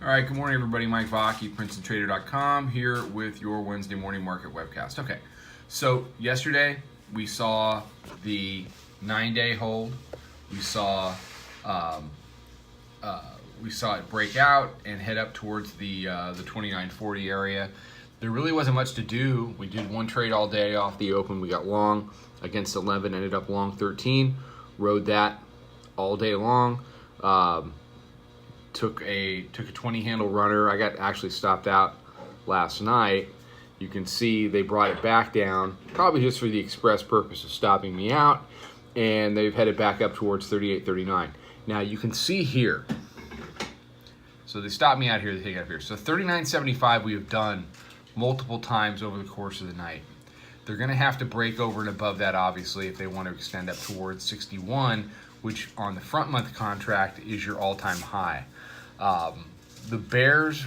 All right, good morning, everybody. Mike Vacchi, Princetontrader.com, here with your Wednesday morning market webcast. Okay, so yesterday we saw the 9-day hold. We saw it break out and head up towards the 2940 area. There really wasn't much to do. We did one trade all day off the open. We got long against 11, ended up long 13. Rode that all day long. Took a 20 handle runner. I got actually stopped out last night. You can see they brought it back down, probably just for the express purpose of stopping me out, and they've headed back up towards 38.39. Now you can see here. So they stopped me out here, they take it up here. So 39.75 we have done multiple times over the course of the night. They're going to have to break over and above that, obviously, if they want to extend up towards 61, which on the front month contract is your all-time high. The Bears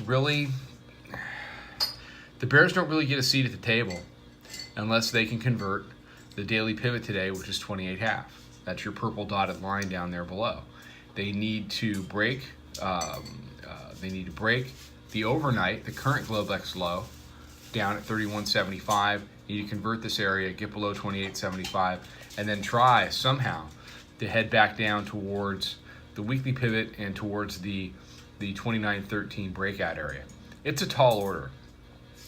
don't really get a seat at the table unless they can convert the daily pivot today, which is 28.5. That's your purple dotted line down there below. They need to break. The overnight, the current Globex low, down at 31.75. You need to convert this area, get below 28.75, and then try somehow to head back down towards the weekly pivot and towards the 29.13 breakout area. It's a tall order.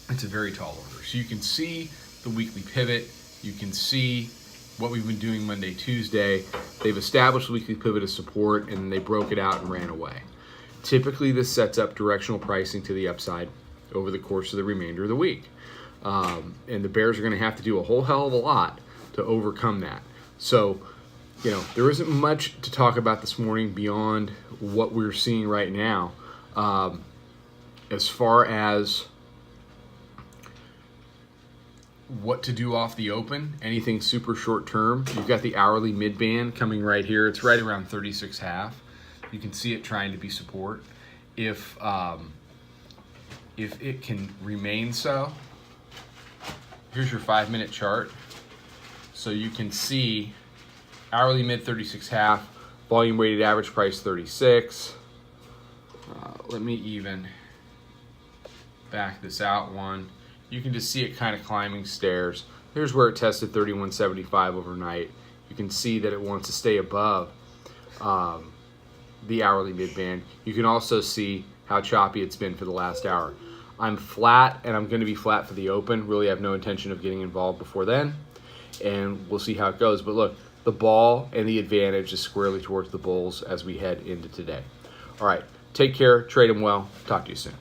It's a very tall order. So you can see the weekly pivot. You can see what we've been doing Monday, Tuesday. They've established the weekly pivot as support, and they broke it out and ran away. Typically, this sets up directional pricing to the upside over the course of the remainder of the week. And the Bears are going to have to do a whole hell of a lot to overcome that. So, there isn't much to talk about this morning beyond what we're seeing right now. As far as what to do off the open, anything super short term, you've got the hourly mid band coming right here. It's right around 36.5. You can see it trying to be support. If it can remain so, here's your 5-minute chart. So you can see hourly mid 36.5, volume weighted average price 36. Let me even back this out one. You can just see it kind of climbing stairs. Here's where it tested 31.75 overnight. You can see that it wants to stay above the hourly mid band. You can also see how choppy it's been for the last hour. I'm flat, and I'm going to be flat for the open. Really have no intention of getting involved before then, and we'll see how it goes. But look, the ball and the advantage is squarely towards the bulls as we head into today. All right, take care, trade them well. Talk to you soon.